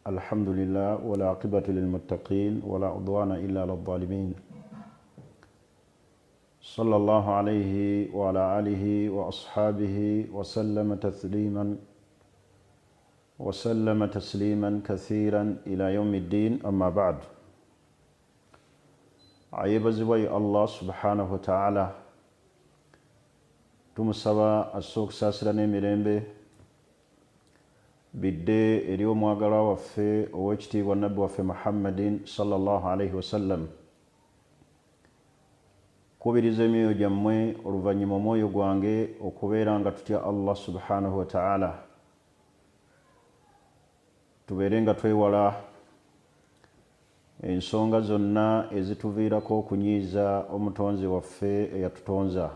الحمد لله والعاقبة للمتقين ولا عدوان إلا على الظالمين صلى الله عليه وعلى آله وأصحابه وسلم تسليما كثيرا إلى يوم الدين أما بعد عيب زوي الله سبحانه وتعالى tumusaba asooka saasirana emirembe bidde eri omwagalwa waffe ow'ekitiibwa nabbi waffe Muhammadin sallallahu alaihi wasallam kubiriza emyoyo gyammwe oluvannyuma omwoyo gwange okubeera nga tutya Allah subhanahu wa ta'ala tubeere nga twewala ensonga zonna ezituviirako okunyiiza omutonzi waffe eyatutonza.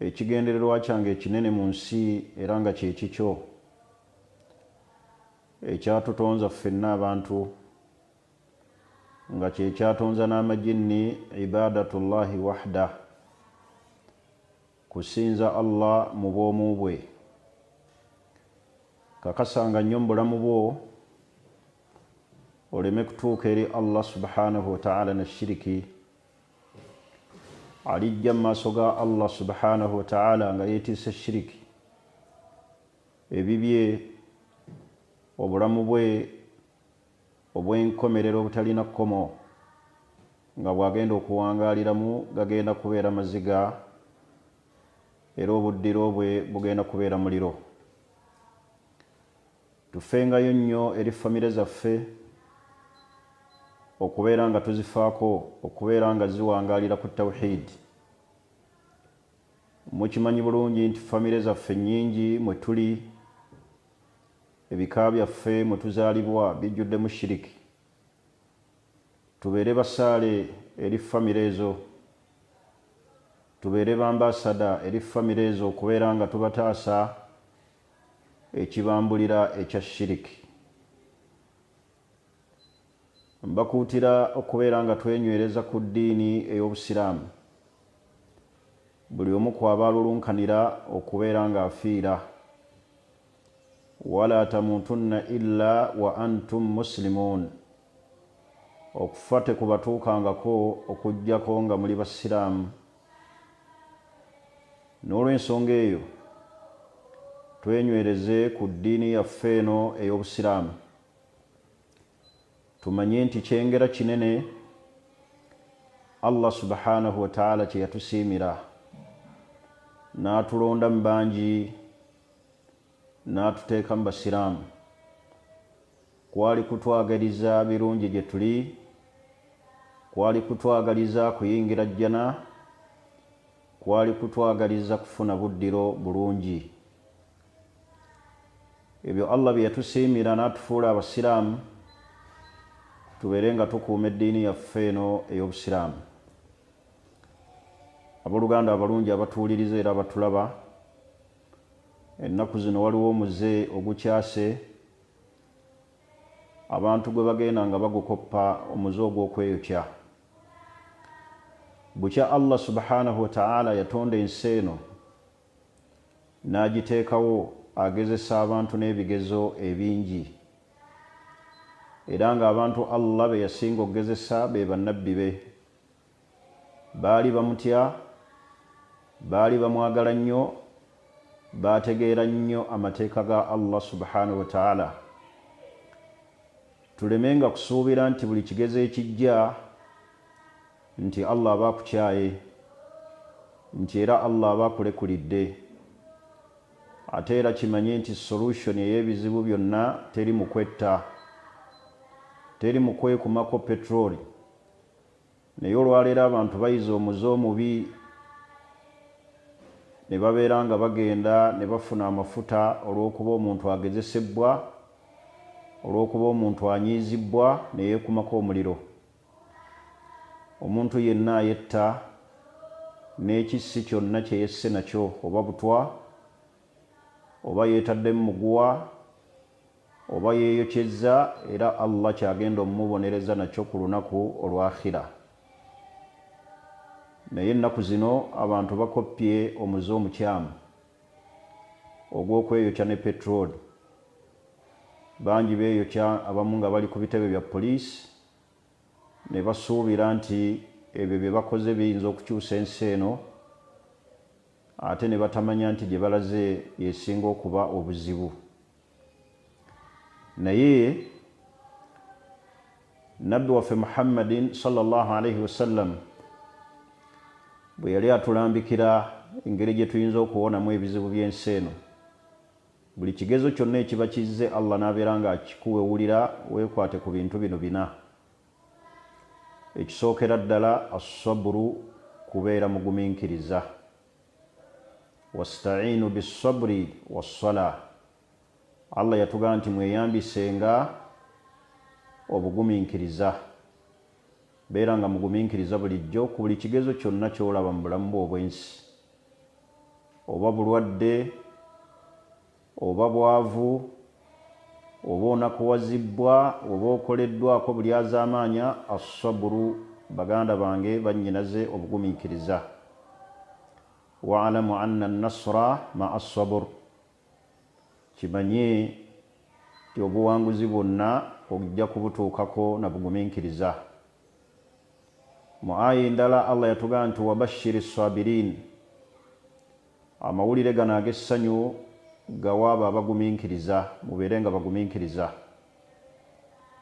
Ekigendererwa kyange ekinene mu nsi era nga kye kikyo ekyatutonza ffenna abantu nga kye kyatonza n'amajinni ibadatullahi wahda, kusinza Allah mu bwomu bwe. Kakasanga nnyo mu bulamu bwo oleme kutuuka eri Allah subhanahu wa ta'ala na shiriki, alijja mu maaso ga Allah subhanahu wa ta'ala nga yeetiisa shiriki, ebibye obulamu bwe obw'enkomerero obutalina kkomo nga bw'agenda okuwangaaliramu gagenda kubeera maziga era obuddiro bwe bugenda kubeera muliro. Tufengayo nnyo eri famire zaffe okubeera nga tuzifaako, okubeera nga ziwangaalira ku tawhid. Mukimanyi bulungi nti famire zaffe nnyingi mwe tuli, ebika byaffe mwe tuzaalibwa bijjuddemu shiriki. Tubeere basaale eri famire ezo, tubeere bambasada eri famire ezo okubeera nga tubataasa ekibambulira ekya shiriki. Mbakuutira okubeera nga twenywereza ku ddiini ey'Obusiraamu, buli omu kwaba alulunkanira okubeera nga afiira. Wala tamutunna illa wa antum muslimun, okufa tekubatuukangako okuggyako nga muli basiraamu. N'olw'ensonga eyo twenywereze ku ddiini yaffe eno ey'Obusiraamu. Tumanye nti kyengera kinene Allah subhanahu wa ta'ala kye yatusiimira n'atulonda mu bangi n'atuteeka mu basiraamu. Kwali kutwagaliza birungi gye tuli, kwali kutwagaliza kuyingira jjana, kwali kutwagaliza kufuna buddiro bulungi. Ebyo Allah bye yatusiimira n'atufuula abasiraamu tubeere nga tukuuma eddiini yaffe eno ey'Obusiraamu. Abooluganda abalungi abatuwuliriza era abatulaba, ennaku zino waliwo omuze ogukyase abantu gwe bagenda nga bagukoppa, omuze ogw'okweyokya. Bukya Allah subhanahu wa ta'ala yatonda ensi eno n'agiteekawo agezesa abantu n'ebigezo ebingi, era nga abantu Allah be yasinga okugezesa be bannabbi be. Baali bamutya, baali bamwagala nnyo, baategeera nnyo amateeka ga Allah subhanahu wa ta'ala. Tulemenga kusuubira nti buli kigezo ekijja nti Allah aba akukyaye, nti era Allah aba akulekulidde. Ate era kimanye nti solution ey'ebizibu byonna teri mu kwetta, teri mu kwekumako petroli. Naye olwaleero abantu bayize omuze omubi ne babeera nga bagenda ne bafuna amafuta olw'okuba omuntu agezesebwa, olw'okuba omuntu anyiizibbwa ne yeekumako omuliro. Omuntu yenna ayetta n'ekissi kyonna kye yesse nakyo, oba butwa, oba yeetaddemu muguwa, oba yeeyokyezza, era Allah kyagenda omumubonereza nakyo ku lunaku olw'akhira. Naye ennaku zino abantu bakoppye omuze omukyamu ogw'okweyokya ne petroli. bangi beeyokya abamu nga bali ku bitebe bya poliisi ne basuubira nti ebyo bye bakoze biyinza okukyusa ensi eno ate ne batamanya nti gye balaze yesinga okuba obuzibu. Naye nabbi waffe Muhammadin sallallahu alaihi wasallam bwe yali atulambikira engeri gye tuyinza okuwonamu ebizibu by'ensi eno, buli kigezo kyonna ekiba kizze Allah n'abeera nga akikuwewulira weekwate ku bintu bino bina. Ekisookera ddala as-sabru, kubeera mugumiikiriza. Wasta'inu bis-sabri was-salah. Allah yatugamba nti mweyambisenga obugumiikiriza. Beera nga mugumiikiriza bulijjo ku buli kigezo kyonna ky'olaba mu bulamu bwo obw'ensi, oba bulwadde, oba bwavu, oba onakuwazibwa, oba okoleddwako buli azaamaanya. As-sabru, baganda bange bannyinaze obugumiikiriza. Wa'lamu anna an-nasra ma'a as-sabr. Kimanye nti obuwanguzi bwonna ojja kubutuukako na bugumiikiriza. Mu aya endala Allah yatugamba nti wabashiri as-sabirin. Amawulire gano ag'essanyu gawaaba abagumiikiriza, mubeere nga bagumiikiriza,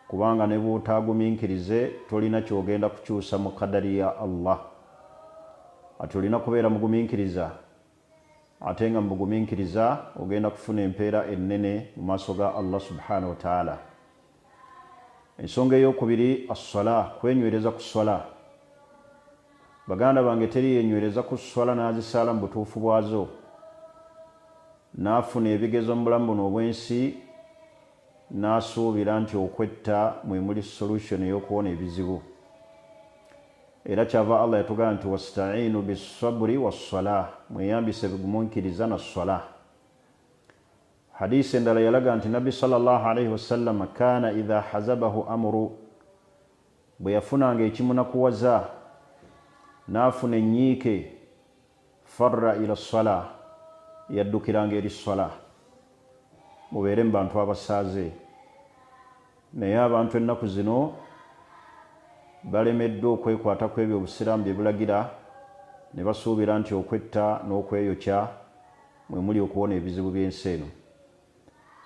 kubanga ne bw'otaagumiikirize tolina ky'ogenda kukyusa mu kadari ya Allah. Ati olina kubeera mugumiikiriza, ate nga mugumiikiriza ogenda kufuna empeera ennene mu maaso ga Allah subhanahu wa ta'ala. Ensonga ey'okubiri, as-sala, kwenywereza ku swala. Baganda bange, teri yenywereza ku swala n'azisaala mu butuufu bwazo, n'afuna ebigezo mu bulamu buno obw'ensi, n'asuubira nti okwetta mwe muli solution ey'okuwona ebizibu. Era kyava Allah yatugamba nti wasta'inu bis-sabri was-salah, mweyambise bigumiikiriza na swala. Hadisi endala yalaga nti Nabbi sallallahu alaihi wasallam kaana idha hazabahu amru, bwe yafunanga ekimunakuwaza n'afuna ennyiike, farra ila as-salah, yaddukiranga eri swala. Mubeere mu bantu abasaaze. Naye abantu ennaku zino balemeddwa okwekwata ku ebyo obusiraamu bye bulagira, ne basuubira nti okwetta n'okweyokya mwe muli okuwona ebizibu by'ensi eno.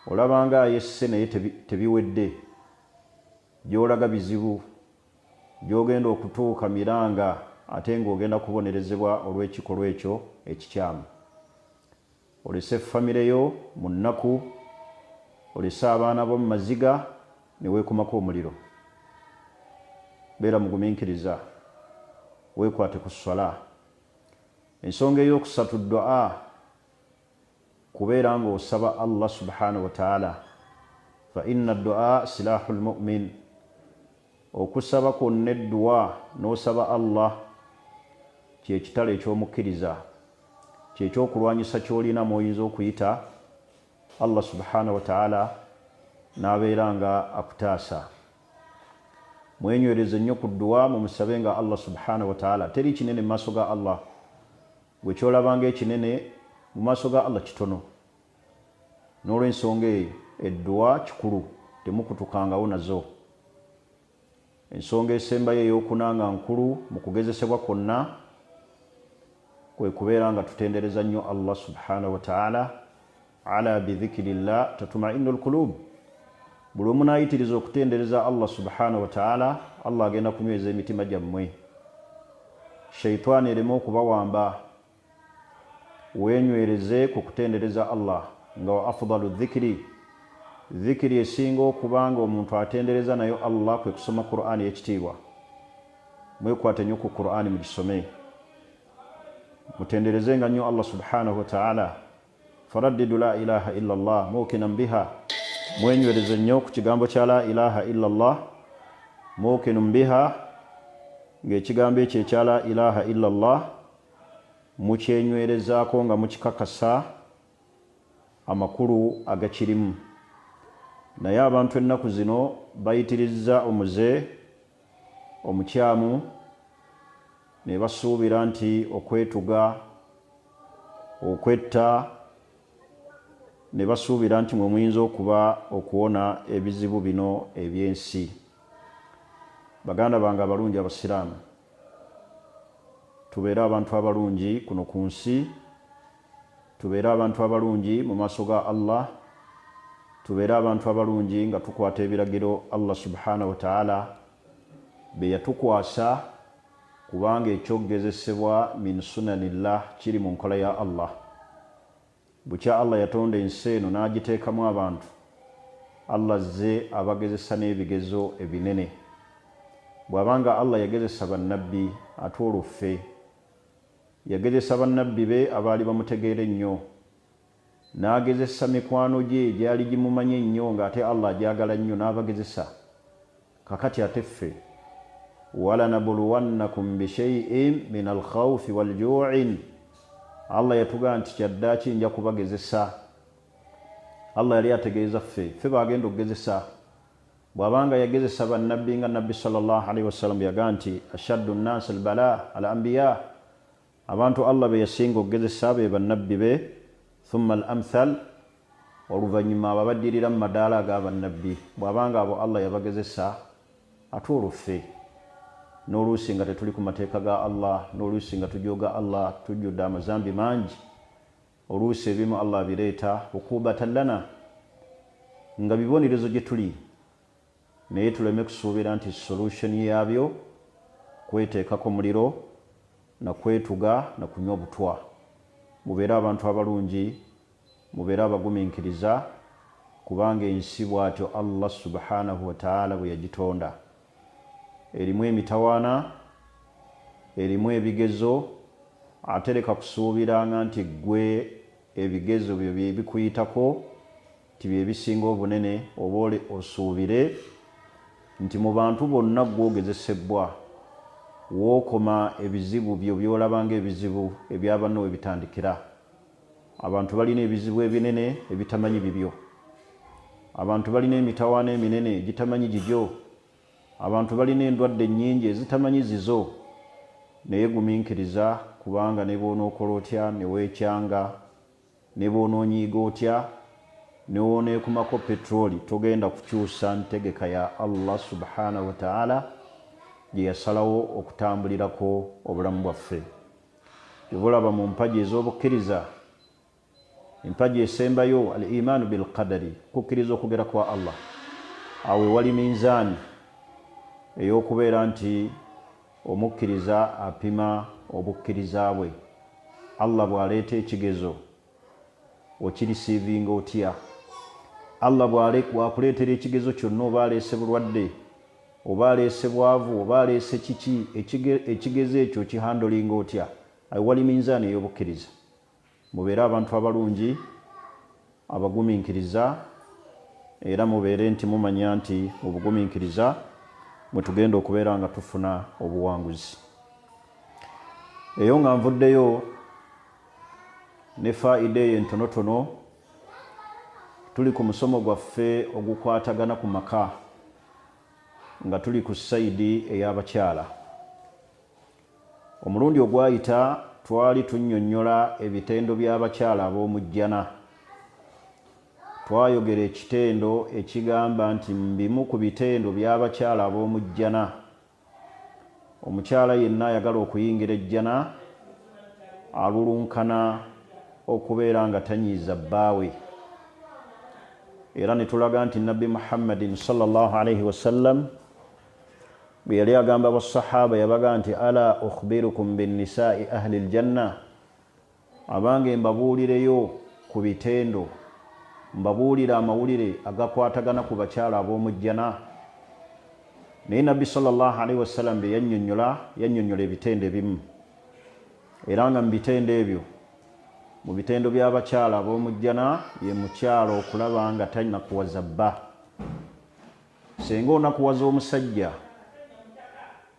Olabanga ayesse naye tebiwedde, gy'olaga bizibu, gy'ogenda okutuuka miranga ate ng'ogenda kubonerezebwa olw'ekikolwa ekyo ekikyamu. Olese famire yo mu nnaku, olese abaana bo mu maziga, ne weekumako omuliro. Beera mugumiikiriza, weekwate ku swala. Ensonga ey'okusatu, du'a, kubeera ng'osaba Allah subhanahu wa ta'ala. Fa inna du'a silahul mu'min. Okusaba kwonna eddu'a n'osaba Allah ky'ekitala eky'omukkiriza, kyekyokulwanyisa ky'olina mw'oyinza okuyita Allah subhanahu wa ta'ala n'abeera nga akutaasa. Mwenywereze nnyo ku ddu'a, mumusabe nga Allah subhanahu wa ta'ala. Teri kinene mu maaso ga Allah. Gwe kyolabanga ekinene mu maaso ga Allah kitono. N'olw'ensonga eyo eddu'a kikulu, temukutukangawo nazo. Ensonga esembayo ey'okunanga nkulu mu kugezesebwa kwonna kwe kubeera nga tutendereza nnyo Allah subhanahu wa ta'ala. Ala bidhikirillah tatma'innul qulub. Buli omu n'ayitiriza okutendereza Allah subhanahu wa ta'ala, Allah agenda kunyweza emitima gyammwe. Shaitani ereme okubawamba. Wenywereze ku kutendereza Allah nga wa afdalu dhikri. Dhikri esinga okubanga omuntu atendereza nayo Allah kwe kusoma Qur'ani y'ekitiibwa. Mwekwate nnyo ku Qur'ani mugisome. Mutenderezenga nnyo Allah subhanahu wa ta'ala. Faraddidu la ilaha illa Allah mukinan biha. Mwenywereze nnyo ku kigambo kya la ilaha illa Allah mukinun biha, ng'ekigambo ekyo ekya la ilaha illa Allah mukyenywerezaako nga mukikakasa amakulu agakirimu. Naye abantu ennaku zino bayitirizza omuze omukyamu ne basuubira nti okwetuga, okwetta ne basuubira nti mwe muyinza okuwona ebizibu bino ebyensi. Baganda bange abalungi abasiraamu, tubeere abantu abalungi kuno ku nsi, tubeere abantu abalungi mu maaso ga Allah, tubeere abantu abalungi nga tukwata ebiragiro Allah subhanahu wa ta'ala be yatukwasa, kubanga ekyokugezesebwa min sunanillah kiri mu nkola ya Allah. Bukya Allah yatonda ensi eno n'agiteekamu abantu, Allah azze abagezesa n'ebigezo ebinene. Bw'abanga Allah yagezesa bannabbi, ate olwo ffe yagezesa bannabbi be abaali bamutegeera ennyo, n'agezesa mikwano gye gyali gimumanye ennyo ng'ate Allah agyagala nnyo n'abagezesa. Kakati ate ffe walanabuluwannakum bishay'in min alkhawfi walju'in, Allah yatugaa nti kyaddaaki nja kubagezesa. Allah yali ategeeza ffe baagenda okugezesa. Bw'abanga yagezesa bannabbi nga nabbi sallallahu alaihi wasallam yagaa nti ashaddu nnasi albala al anbiya, abantu Allah be yasinga okugezesa be bannabbi be, thumma al amthal, oluvannyuma ababaddirira mu madaala ag'abannabbi. Bw'abanga abo Allah yabagezesa, ate olwo ffe n'oluusi nga tetuli ku mateeka ga Allah, n'oluusi nga tujooga Allah, tujjudde amazambi mangi, oluusi ebimu Allah bireeta ukubatan lana nga bibonerezo gye tuli, naye tuleme kusuubira nti solution yaabyo kweteekako muliro na kwetuga na kunywa obutwa. Mubeere abantu abalungi, mubeere abagumiikiriza, kubanga ensi bw'atyo Allah subhanahu wa ta'ala bwe yagitonda. Erimu emitawaana, erimu ebigezo, ate leka kusuubiranga nti gwe ebigezo byo bye bikuyitako ti bye bisinga obunene, oba osuubire nti mu bantu bonna gw'ogezesebwa wookoma ebizibu byo by'olabanga ebizibu ebyabanno we bitandikira. Abantu balina ebizibu ebinene ebitamanyi bibyo. Abantu balina emitawaana eminene egitamanyi gigyo. Abantu balina endwadde ennyingi ezitamanyi zizo. Naye gumiikiriza, kubanga ne bw'onookola otya ne weekyanga, ne bw'onoonyiiga otya ne wooneekumako petroli, togenda kukyusa ntegeka ya Allah subhanahu wa ta'ala gye yasalawo okutambulirako obulamu bwaffe. Gyebulaba mu mpagi ez'obukkiriza, empagi esembayo al imaanu bil qadari, kukkiriza okugera kwa Allah. Awo wali minzaani ey'okubeera nti omukkiriza apima obukkiriza bwe. Allah bw'aleeta ekigezo okirisiivinga otya? Allah bw'akuleetera ekigezo kyonna, oba aleese bulwadde, oba aleese bwavu, oba aleese kiki, ekigezo ekyo kihandolinga otya? Wali minzaani ey'obukkiriza. Mubeere abantu abalungi, abagumiikiriza, era mubeere nti mumanya nti obugumiikiriza mwe tugenda okubeera nga tufuna obuwanguzi. Eyo nga nvuddeyo ne faida eyo entonotono, tuli ku musomo gwaffe ogukwatagana ku maka, nga tuli ku sayidi ey'abakyala. Omulundi ogwayita twali tunnyonnyola ebitendo by'abakyala ab'omujjana. Twayogera ekitendo ekigamba nti mbimu ku bitendo by'abakyala ab'omujjana, omukyala yenna ayagala okuyingira ejjana alulunkana okubeera nga tanyiiza bbaawe. Era ne tulaga nti Nabbi Muhammadin sallallahu alaihi wasallam bwe yali agamba basahaba yabaga nti ala ukhbirukum binnisaai ahli aljanna, abange mbabuulireyo ku bitendo, mbabuulira amawulire agakwatagana ku bakyala ab'omujjana. Naye Nabbi sallallahu alaihi wasallam bye yannyonnyola ebitendo ebimu, era nga mu bitendo ebyo, mu bitendo by'abakyala ab'omujjana, ye mukyala okulaba nga talinakuwaza bba. Singa onakuwaza omusajja,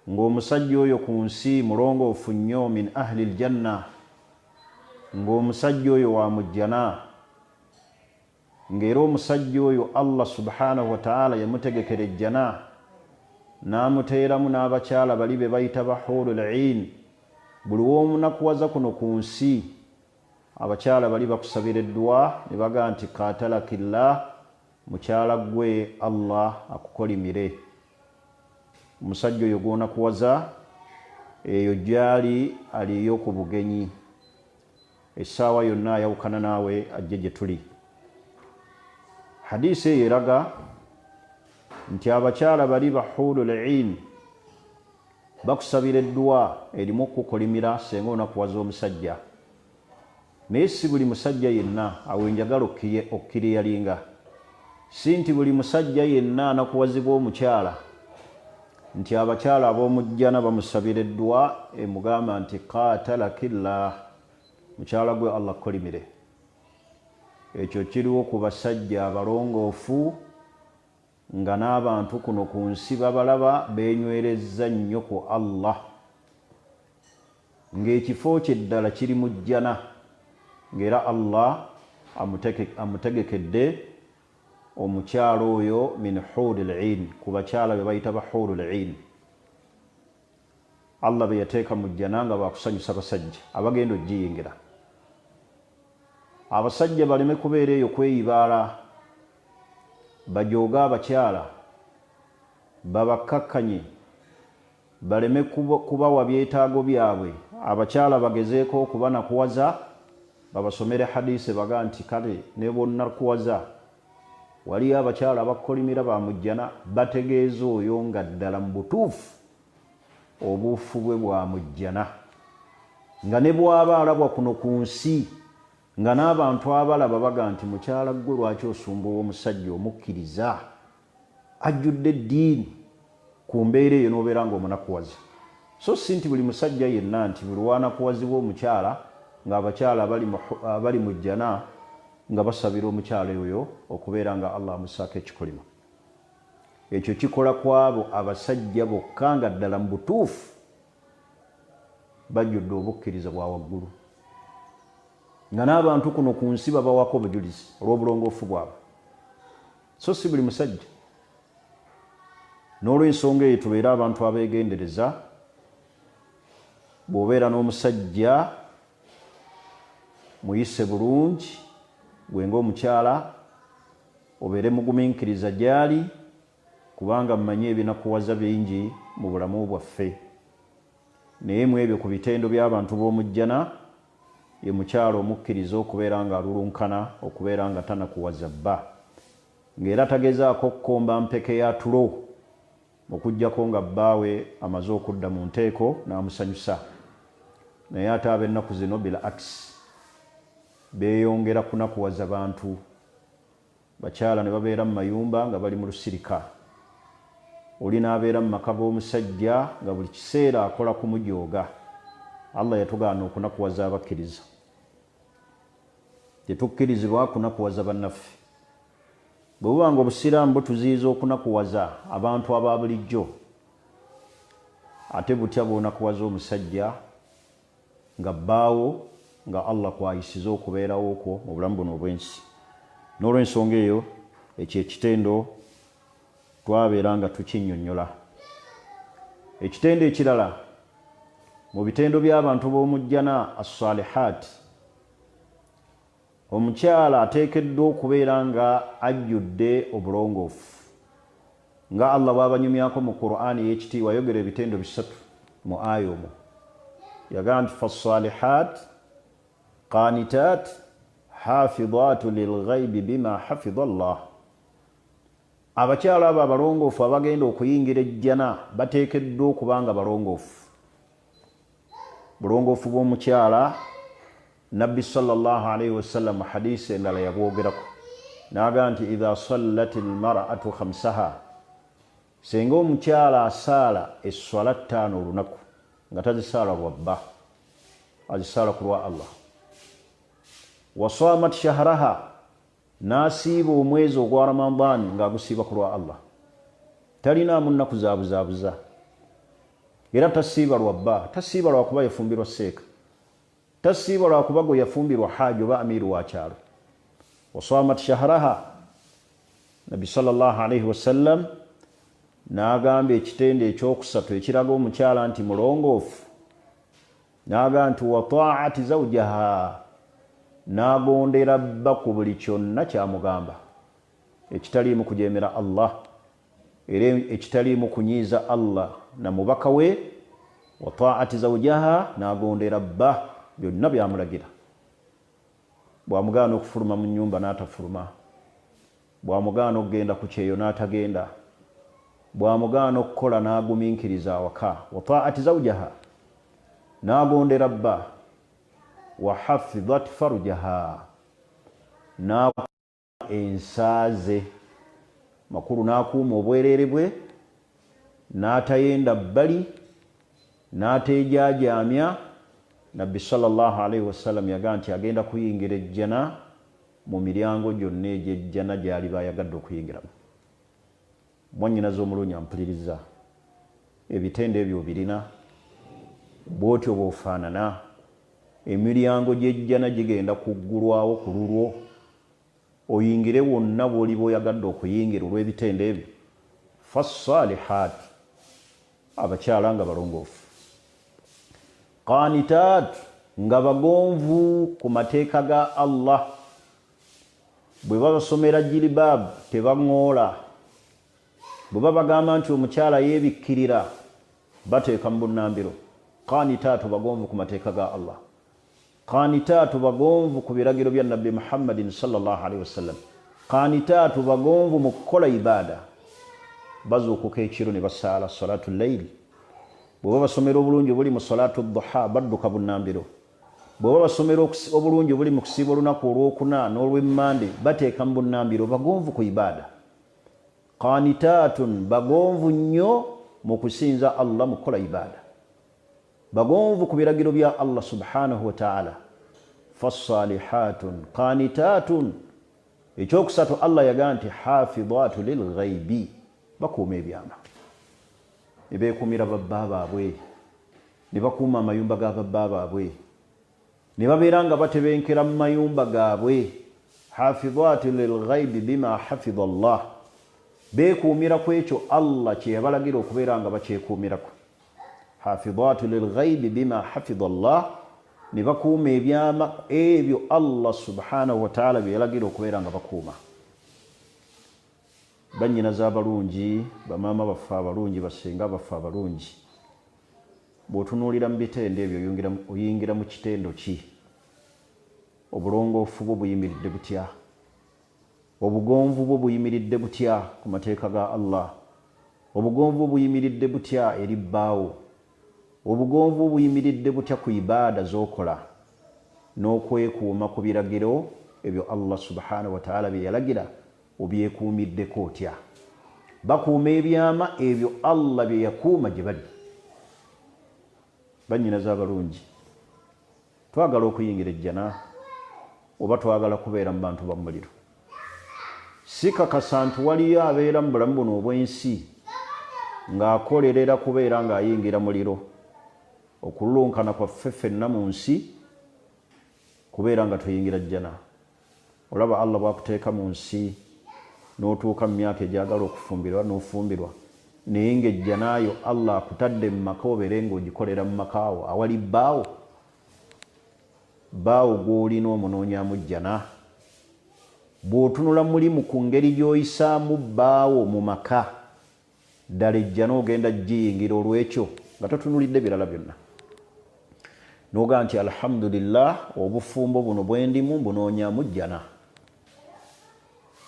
ng'omusajja oyo ku nsi mulongoofu nnyo, min ahli aljanna, ng'omusajja oyo wa mujjana, ng'era omusajja oyo Allah subhanahu wa ta'ala yamutegekera ejjana, n'amuteeramu n'abakyala bali be bayita bahulul ain. Buli w'omunakuwaza kuno ku nsi abakyala bali bakusabira eddwa ne baga nti qatalakillah, mukyala gwe Allah akukolimire. Omusajja oyo gw'onakuwaza eyo gyali aliyo ku bugenyi, essaawa yonna ayawukana naawe ajje gye tuli. Hadiisi eyo eraga nti abakyala bali bahulul ain bakusabira eddwa erimu okukolimira senga onakuwaza omusajja. Naye si buli musajja yenna, awo njagala okkiriyalinga, si nti buli musajja yenna anakuwazibwa omukyala nti abakyala ab'omujjana bamusabira eddwa emugamba nti qatalakillah, mukyala gwe Allah kukolimire. Ekyo kiriwo ku basajja abalongoofu nga n'abantu kuno ku nsi babalaba benywerezza nnyo ku Allah, ng'ekifo kye ddala kiri mu jjana, ng'era Allah amutegekedde omukyalo oyo min huril ain, ku bakyala be bayita ba huril ain. Allah be yateeka mu jjana nga bakusanyusa basajja abagenda ogiyingira. Abasajja baleme kubeera eyo kweyibaala, bajooga abakyala, babakkakkanye, baleme kubawa byetaago byabwe. Abakyala bagezeeko okubanakuwaza, babasomere hadiisi baga nti kale ne bonnakuwaza waliyo abakyala abakolimira bamujjana, bategeeza oyo nga ddala mu butuufu obuufu bwe bwamujjana, nga ne bw'aba alabwa kuno ku nsi nga n'abantu abalaba baga nti mukyala gwe lwaki osumbuwa omusajja omukkiriza ajjudde eddiini, ku mbeera eyo n'obeera ng'omunakuwaza. So si nti buli musajja yenna nti buli wanakuwazibwa omukyala ng'abakyala abali mu jjana nga basabira omukyala oyo okubeera nga Allah amusaako ekikolimo. Ekyo kikola kwabo abasajja bokka nga ddala mu butuufu bajjudde obukkiriza bwa waggulu, nga n'abantu kuno ku nsi babawako obujulizi olw'obulongoofu bwabwe. So si buli musajja. N'olw'ensonga eyo tubeere abantu abeegendereza. Bw'obeera n'omusajja muyise bulungi, gwe ng'omukyala obeere mugumiikiriza gy'ali, kubanga mmanyi ebinakuwaza bingi mu bulamu bwaffe. Naye mu ebyo ku bitendo by'abantu b'omujjana ye mukyala omukkiriza okubeera nga alulunkana, okubeera nga tanakuwaza bba, ng'era tagezaako kukomba mpeke ya tulo okuggyako nga bbaawe amaze okudda mu nteeko n'amusanyusa. Naye ate ab'ennaku zino bila akisi beeyongera kunakuwaza bantu. Bakyala ne babeera mu mayumba nga bali mu lusirika, oli n'abeera mu maka g'omusajja nga buli kiseera akola kumujooga. Allah yatugaana okunakuwaza abakkiriza, tetukkirizibwa kunakuwaza bannaffe. Bwe buba nga obusiraamu butuziyiza okunakuwaza abantu aba bulijjo, ate butya bw'onakuwaza omusajja nga bbaawo nga Allah kwayisiza okubeerawo okwo mu bulamu buno obw'ensi. N'olw'ensonga eyo ekyo ekitendo twabeera nga tukinnyonnyola. Ekitendo ekirala mu bitendo by'abantu b'omujjana as-salihat, omukyala ateekeddwa okubeera nga ajjudde obulongoofu, nga Allah bw'abanyumyako mu Qur'ani ey'ekitiibwa ayogera ebitendo bisatu mu aya omwo. Yagamba nti fas-salihat qanitat hafidhatu lilghaibi bima hafidha Allah. Abakyala abo abalongoofu abagenda okuyingira ejjana bateekeddwa okuba nga balongoofu. Bulongoofu bw'omukyala Nabbi sallallahu alayhi wasallam hadisi endala yabwogerako n'agamba nti idha sallati almar'atu khamsaha, senga omukyala asaala esswala 5 olunaku nga tazisaala lwabba, azisaala ku lwa Allah. Wasaamat shahraha, n'asiiba omwezi ogwa Ramadaan ng'agusiiba ku lwa Allah, talinaamu nnaku zaabuzaabuza. Era tasiiba lwabba, tasiiba lwakuba yafumbirwa seeka, tasiiba lwakuba gwe yafumbirwa haaji oba amiiru wa kyalo. Wasaamat shahraha, Nabbi sallallahu alayhi wasallam n'agamba ekitendo ekyokusatu ekiraga omukyala nti mulongoofu, n'agamba nti wa taa'ati zawjaha, n'agondera bba ku buli kyonna kyamugamba ekitaliimu kujeemera Allah era ekitaliimu kunyiiza Allah na mubaka we, wa taati zawjaha, n'agondera bba byonna byamulagira. Bw'amugaana okufuluma mu nnyumba n'atafuluma, bw'amugaana okugenda ku kyeyo n'atagenda, bw'amugaana okukola n'agumiikiriza awaka. Wa taati zawjaha, n'agondera bba. Wa hafidhat farjaha, n'akuuma ensaaze, makulu n'akuuma obwereere bwe, n'atayenda bbali, n'ateejaajamya. Nabbi sallallahu alaihi wasallam yagaa nti agenda kuyingira ejjana mu miryango gyonna egy'ejjana gy'ali bayagadde okuyingiramu. Mwannyinaze omulungi ampuliriza, ebitende ebyo birina bw'otyo bw'ofaanana. Emiryango gy'ejjana gigenda kuggulwawo ku lulwo, oyingire wonna bw'oli bw'oyagadde okuyingira olw'ebitende ebyo. Fassalihat, abakyala nga balongoofu. Qanitat, nga bagonvu ku mateeka ga Allah. Bwe babasomera jilibab tebaŋŋoola. Bwe babagamba nti omukyala yeebikkirira bateeka mu bunnambiro. Qanitat, bagonvu ku mateeka ga Allah. Qanitat, bagonvu ku biragiro bya Nabbi Muhammadin sallallahu alaihi wasallam. Qanitat, bagonvu mu kukola ibaada. Bazuukuka ekiro ne basaala salatu layli. Bwe babasomera obulungi obuli mu salatu duha badduka bunnambiro. Bwe babasomera obulungi obuli mu kusiiba olunaku olwokuna n'olw'emmande bateeka mu bunnambiro. Bagonvu ku ibaada. Qanitatun, bagonvu nnyo mu kusinza Allah mu kukola ibaada. Bagonvu ku biragiro bya Allah subhanahu wa ta'ala. Fassalihatun qanitatun, ekyokusatu Allah yagaa nti hafidhatu lil ghaibi, bakuuma ebyama. Ne beekuumira babba baabwe, ne bakuuma amayumba ga babba baabwe, ne babeera nga batebenkera mu mayumba gaabwe. Hafidhatu lil ghaibi bima hafidha Allah, beekuumira ku ekyo Allah kye yabalagira okubeera nga bakyekuumirako. Hafidhatu lil ghaibi bima hafidha Allah, ne bakuuma ebyama ebyo Allah subhanahu wa ta'ala bye yalagira okubeera nga bakuuma. Bannyinaze abalungi, bamaama baffe abalungi, basenga baffe abalungi, bw'otunuulira mu bitende ebyo oyingira mu kitendo ki? Obulongoofu bwo buyimiridde butya? Obugonvu bwo buyimiridde butya ku mateeka ga Allah? Obugonvu bwo buyimiridde butya eri bbaawo? Obugonvu bwo buyimiridde butya ku ibaada z'okola n'okwekuuma ku biragiro ebyo Allah subhanahu wa ta'ala bye yalagira? Obyekuumiddeko otya? Bakuuma ebyama ebyo Allah bye yakuuma gye bali. Bannyinaze abalungi, twagala okuyingira ejjana oba twagala kubeera mu bantu b'omuliro? Si kakasa nti waliyo abeera mu bulamu buno obw'ensi ng'akolerera kubeera ng'ayingira muliro. Okululunkana kwaffe ffenna mu nsi kubeera nga tuyingira jjana. Olaba Allah bw'akuteeka mu nsi n'otuuka mu myaka egyagala okufumbirwa n'ofumbirwa, naye ng'ejjanaayo Allah akutadde mu maka obeere ng'ogikolera mu makaawo awali bbaawo. Bbaawo gw'olina omunoonyaamu jjana. Bw'otunula mulimu ku ngeri gy'oyisaamu bbaawo mu maka, ddala ejjana ogenda giyingira olw'ekyo nga totunulidde birala byonna. N'ogaa nti alhamdulillah, obufumbo buno bwe ndimu mbunoonyaamu jjana.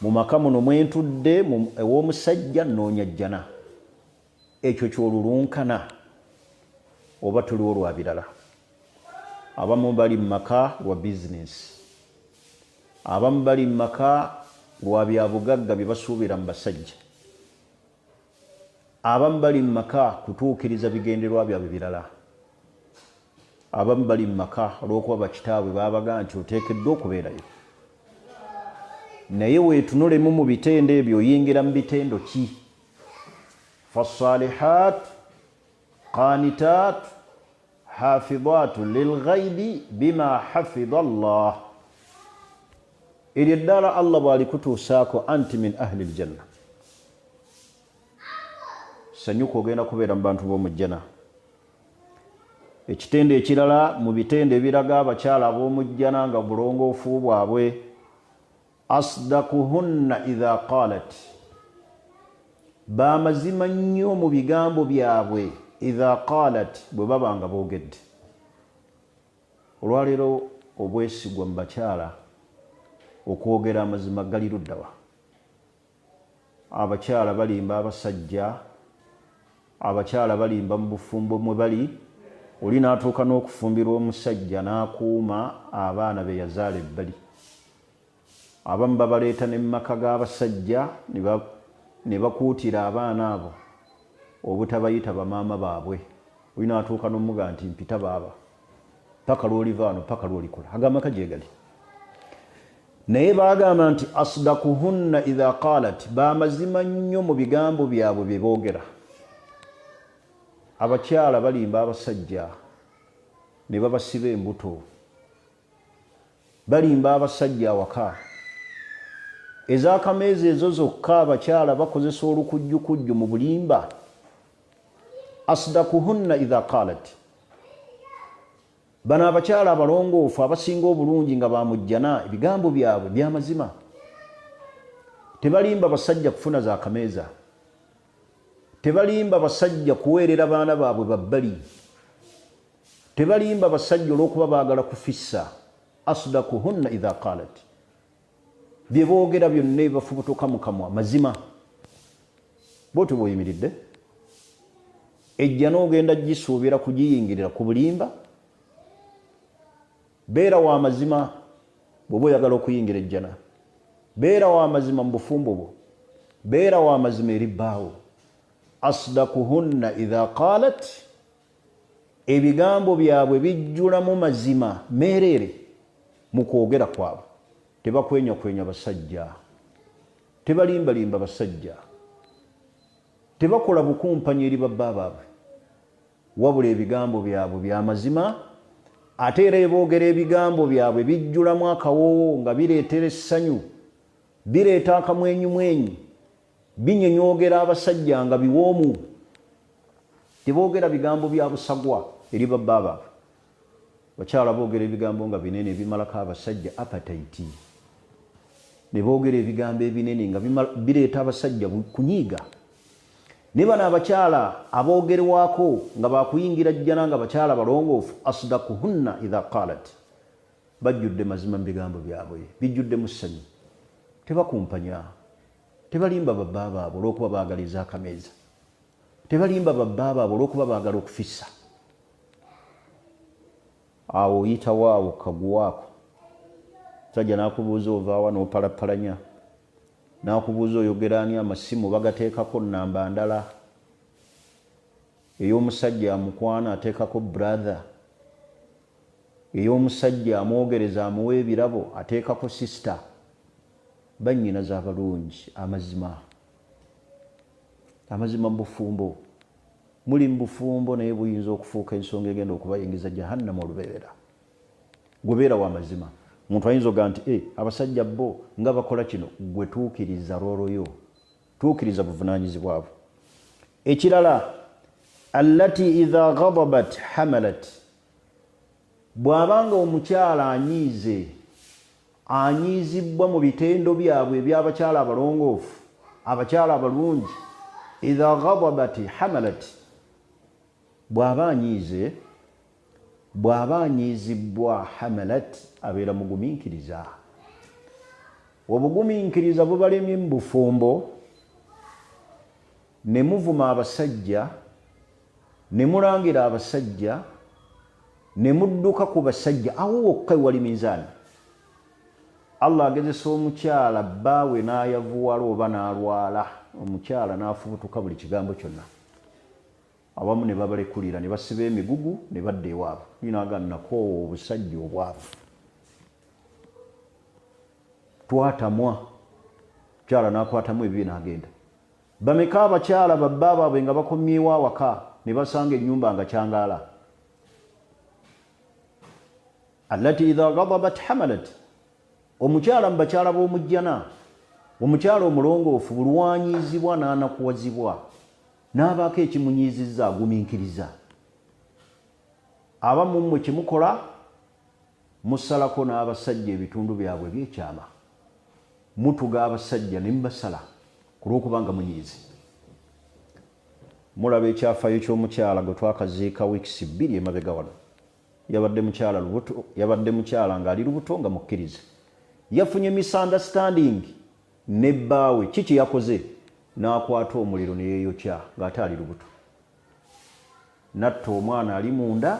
Mu maka muno mwe ntudde ew'omusajja nnoonya jjana. Ekyo ky'olulunkana oba tuliwo lwa birala? Abamu bali mu maka lwa bizinesi, abamu bali mu maka lwa bya bugagga bye basuubira mu basajja, abamu bali mu maka kutuukiriza bigenderwa byabwe birala, abamu bali mu maka olw'okuba bakitaabwe baabaga nti oteekeddwa okubeerayo. Naye weetunulemu mu bitendo ebyo oyingira mu bitendo ki? Fassalihat qanitat hafidhatu lil ghaibi bima hafidha Allah. Eryo eddala Allah bw'alikutuusaako anti min ahli aljanna, sanyuka ogenda kubeera mu bantu b'omu jjana. ekitende ekirala mu bitende ebiraga abakyala ab'omujjana nga bulongoofu bwabwe asdaquhunna idha qalat bamazima nnyo mu bigambo byabwe idha qalat bwe baba nga boogedde. Olwaleero obwesigwa mu bakyala okwogera amazima gali luddawa. Abakyala balimba abasajja, abakyala balimba mu bufumbo mwe bali, oli n'atuuka n'okufumbirwa omusajja n'akuuma abaana be yazaala ebbali. Abamu babaleeta ne mu maka g'abasajja ne bakuutira abaana abo obutabayita bamaama baabwe. Oli n'atuuka n'omuga nti mpita baaba paka lw'oliva wano paka lw'olikola. Ag'amaka gye gali. Naye baagamba nti asdaquhunna idha qalat bamazima nnyo mu bigambo byabwe bye boogera. Abakyala balimba abasajja ne babasiba embuto, balimba abasajja awaka. Ez'akameeza ezo zokka abakyala bakozesa olukujjukujju mu bulimba. Asdaquhunna idha qalat. Bano abakyala abalongoofu abasinga obulungi nga bamujjana ebigambo byabwe byamazima. Tebalimba basajja kufuna za kameeza, tebalimba basajja kuweerera baana baabwe babbali, tebalimba basajja olw'okuba baagala kufissa. Asdaquhunna idha qalat. Bye boogera byonna ebibafubutuka mu kamwa mazima. Bw'otyo bw'oyimiridde ejja n'ogenda gisuubira kugiyingirira ku bulimba. Beera wa mazima bw'oba oyagala okuyingira ejjana. Beera wa mazima mu bufumbo bwo. Beera wa mazima eri bbaawo. Asdaquhunna idha qalat. Ebigambo byabwe bijjulamu mazima meereere mu kwogera kwabwe. Tebakwenya basajja, tebalimbalimba basajja, tebakola bukumpanya eri babba baabwe, wabula ebigambo byabwe byamazima. Ate era boogera ebigambo byabwe bijjulamu akawoowo nga bireetera essanyu, bireeta akamwenyumwenyu, binyenyogera abasajja nga biwoomu. Teboogera bigambo bya busagwa eri babba baabwe. Bakyala boogera ebigambo nga binene ebimalako abasajja appetite. Ne boogera ebigambo ebinene nga bireeta abasajja kunyiiga. Ne bano abakyala aboogerwako nga bakuyingira jjana nga bakyala balongoofu. Asdaquhunna idha qalat. Bajjudde mazima mu bigambo byabwe, bijjudde mu ssanyu. Tebakumpanya, tebalimba babba baabwe olw'okuba baagaliza akameeza, tebalimba babba baabwe olw'okuba baagala okufissa. Awo oyitawo awo kaguwaako. Sajja n'akubuuza ovaawa n'opalapalanya, n'akubuuza oyogera ani amasimu bagateekako nnamba ndala, ey'omusajja amukwana ateekako brother, ey'omusajja amwogereza amuwa ebirabo ateekako sister. Bannyinaze abalungi amazima, amazima mu bufumbo. Muli mu bufumbo naye buyinza okufuuka ensonga egenda okubayingiza jahannama olubeerera. Gwebeera wa mazima. Omuntu ayinza oga nti abasajja bo nga bakola kino, gwe tuukiriza rooloyo, tuukiriza buvunaanyizibwa bwe. Ekirala, allati idha ghadabat hamalat. Bw'abanga omukyala anyiize, anyiizibwa mu bitendo byabwe eby'abakyala abalongoofu, abakyala abalungi. Idha ghadabat hamalat. Bw'aba anyiize, bw'aba anyiizibwa hamalat, abeera mugumiikiriza. Obugumiikiriza bubalemye mu bufumbo, ne muvuma abasajja, ne mulangira abasajja, ne mudduka ku basajja. Awo wokka wali minzaani. Allah agezesa omukyala bbaawe n'ayavuwala oba n'alwala, omukyala n'afubutuka buli kigambo kyonna. Abamu ne babalekulira ne basiba emigugu ne badda ewaabwe. Ninaaga nakoowa obusajja obwavu. Twatamwa. Mukyala n'akwatamu ebibi n'agenda. Bameka abakyala babba baabwe nga bakomyewo awaka ne basanga ennyumba nga kyangaala. Allati idha ghadabat hamalat. Omukyala mu bakyala b'omujjana, omukyala omulongoofu bulwanyiizibwa n'anakuwazibwa, n'abaako ekimunyiizizza agumiikiriza. abamu mmwe kimukola musalako n'abasajja ebitundu byabwe by'ekyama mutuga abasajja ne mbasala ku lw'okubanga munyiizi. Mulaba ekyafaayo ky'omukyala gwe twakaziika wiikisi 2 emabega wano. Yabadde mukyala ng'ali lubuto nga mukkirize. Yafunye misunderstanding ne bbaawe. Kiki yakoze? N'akwata omuliro ne yeeyokya ng'ate ali lubuto. Natta omwana ali munda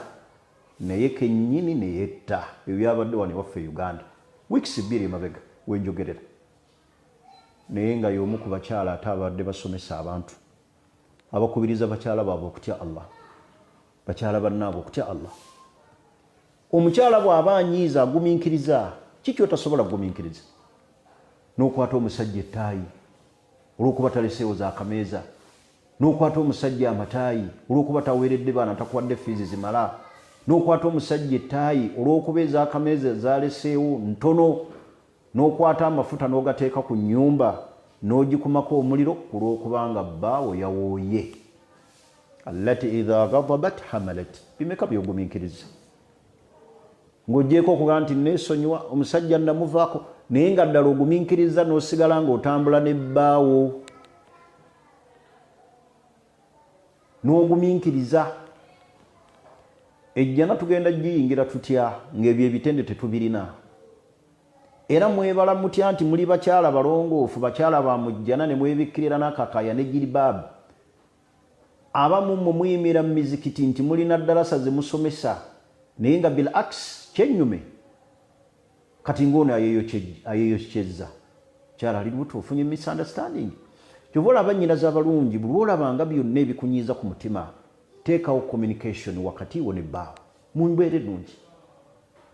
naye kennyini ne yetta. Ebyo byabadde wano ewaffe Uganda wiikisi 2 emabega wenjogerera. Naye nga y'omu ku bakyala ate abadde basomesa abantu abakubiriza bakyala baabwe okutya Allah, bakyala bannaabwe okutya Allah. Omukyala bw'aba anyiiza agumiikiriza, kiki otasobola kugumiikiriza? N'okwata omusajja ettaayi olw'okuba taleseewo za kameeza, n'okwata omusajja amataayi olw'okuba taweeredde baana takuwadde fiizi zimala, n'okwata omusajja ettaayi olw'okuba eza kameeza zaleseewo ntono, n'okwata amafuta n'ogateeka ku nnyumba n'ogikumako omuliro ku lw'okubanga bbaawe yawooye. Allati idha ghadabat hamalat. Bimeka by'ogumiikiriza? Ng'oggyeko okugaa nti neesonyiwa omusajja namuvaako, naye nga ddala ogumiikiriza n'osigala ng'otambula ne bbaawo. N'ogumiikiriza. Ejjana tugenda giyingira tutya ng'ebyo ebitende tetubirina? Era mwebala mutya nti muli bakyala balongoofu, bakyala ba mujjana ne mwebikkirira n'akakaya ne jilibaabu. Abamu mmwe muyimira mu mizikiti nti mulina ddalasa ze musomesa, naye nga bil aks kyennyume. Kati ng'ono ayeeyokyezza. Kyala ali lubuto ofunye misunderstanding. Kyova olaba nnyinaze abalungi, buli olabanga byonna ebikunyiiza ku mutima, teekawo communication wakati wo ne bbaawo mu mbeera ennungi.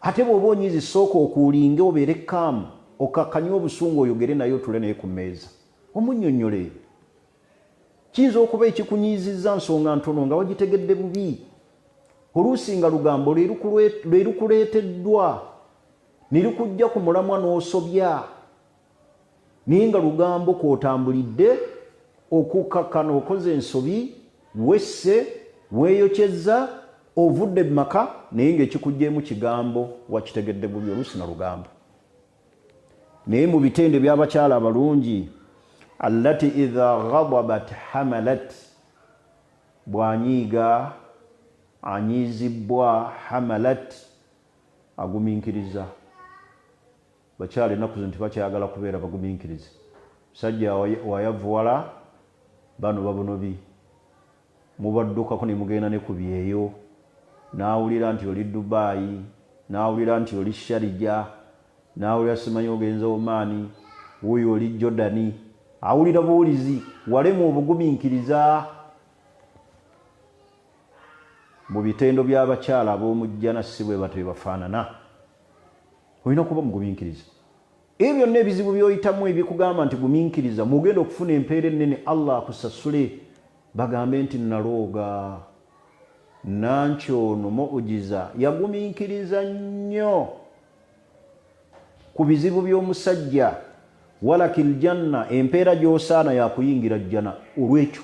Ate bw'oba onyiizi sooka okuulinge obeere kaamu, okakkanye obusungu oyogere naye otule naye ku mmeeza omunnyonnyole. Kiyinza okuba ekikunyiizizza nsonga ntono nga wagitegedde bubi. Oluusi nga lugambo lwe lukuleeteddwa ne lukujja ku mulamwa n'osobya, naye nga lugambo kw'otambulidde okukakkana okoze ensobi, wesse, weeyokyezza, ovudde mu maka, naye ng'ekikuggyemu kigambo wakitegedde bubi oluusi na lugambo. Naye mu bitende by'abakyala abalungi, allati idha ghadabat hamalat, bw'anyiiga anyiizibbwa, hamalat agumiikiriza. Bakyala ennaku zino tebakyagala kubeera bagumiikirize. Musajja wayavuwala bano babunobi, mubaddukako ne mugenda ne ku byeyo, n'awulira nti oli Dubai, n'awulira nti oli Sharija, n'awulira simanyi ogenza Omaani, wuuyo oli Jordani, awulira buwulizi, walemu obugumiikiriza. Mu bitendo by'abakyala ab'omujjana si bwe batyo bafaanana. Olina kuba mugumiikiriza. Ebyo byonna ebizibu by'oyitamu ebikugamba nti gumiikiriza, mugenda okufuna empeera ennene, Allah akusasule, bagambe nti nalooga. Nankyono mu'ujiza yagumiikiriza nnyo ku bizibu by'omusajja. Walakil janna, empeera gy'osaana yakuyingira jjana olw'ekyo.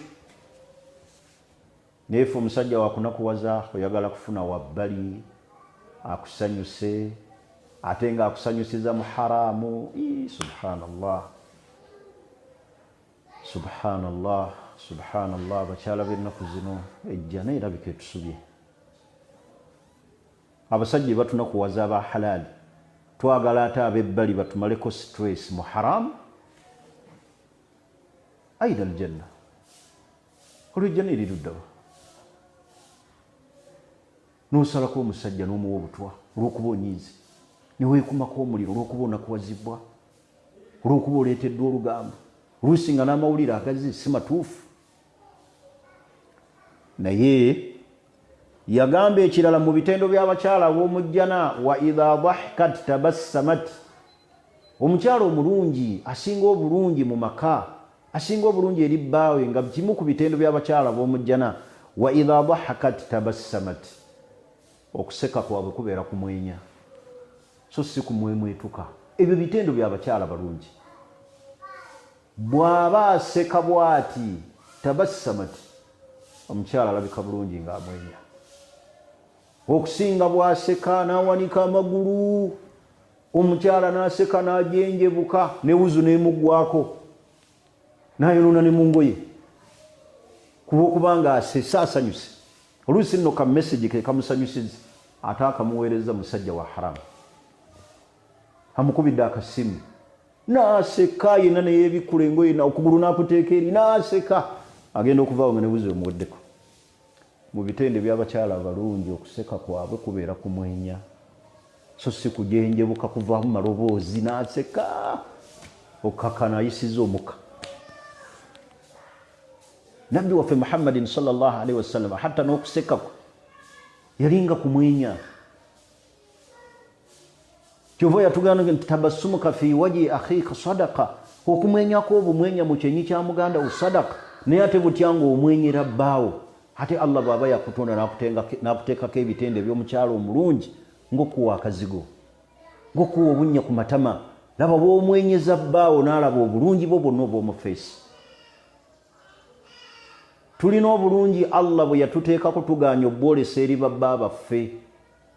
Naye ffe omusajja wakunakuwaza, oyagala kufuna wabbali akusanyuse, ate nga akusanyusiza mu haraamu. Subhanallah, subhanallah, subhanallah. Bakyala b'ennaku zino ejjana erabika etusubye. Abasajja batunakuwaza aba halaali, twagala ate ab'ebbali batumaleko stress mu haraamu. Aina aljanna, olw'ejjana eri luddawa? N'osalako omusajja n'omuwa obutwa olw'okuba onyiizi, ne weekumako omuliro olw'okuba onakuwazibwa, olw'okuba oleeteddwa olugambo, oluusi nga n'amawulire agazi si matuufu. Naye yagamba ekirala mu bitendo by'abakyala ab'omujjana, wa idha dhahikat tabassamat. Omukyala omulungi asinga obulungi mu maka, asinga obulungi eri bbaawe, nga kimu ku bitendo by'abakyala ab'omujjana, wa idha dhahikat tabassamat. Okuseka kwabwe kubeera kumwenya, so si kumwemwetuka. Ebyo bitendo by'abakyala balungi. Bw'aba aseka bw'ati tabassamat, omukyala alabika bulungi ng'amwenya. okusinga bwaseka n'awanika amagulu, omukyala n'aseka n'ajenjebuka newuzu n'emuggwako n'ayonona ne mu ngoye kuba okubanga asese asanyuse. Oluusi nno ka message ke kamusanyusiza ate akamuweereza musajja wa haramu, amukubidde akasimu n'aseka yenna neyeebikula engoye okugulu n'akuteeka eri n'aseka, agenda okuvaawo nga newuzu emuweddeko. Mu bitende by'abakyala abalungi okuseka kwabwe kubeera kumwenya, so si kujenjebuka kuvaamu maloboozi n'aseka okakana ayisiza omuka. Nabbi waffe Muhammadin sallallahu alaihi wasallam hatta n'okuseka yalinga kumwenya. Kyova yatugamba nti tabassumuka fi wajhi akhika sadaqa, okumwenyako obumwenya mu kyenyi kya muganda usadaqa. Naye ate butyanga omwenyera bbaawo, ate Allah bw'aba yakutonda n'akuteekako ebitende by'omukyalo omulungi ng'okuwa akazigo, ng'okuwa obunnya ku matama. Laba bw'omwenyeza bbaawo n'alaba obulungi bwo bwonna obw'omu feesi. Tulina obulungi Allah bwe yatuteekako tugaanya obwolesa eri babba baffe.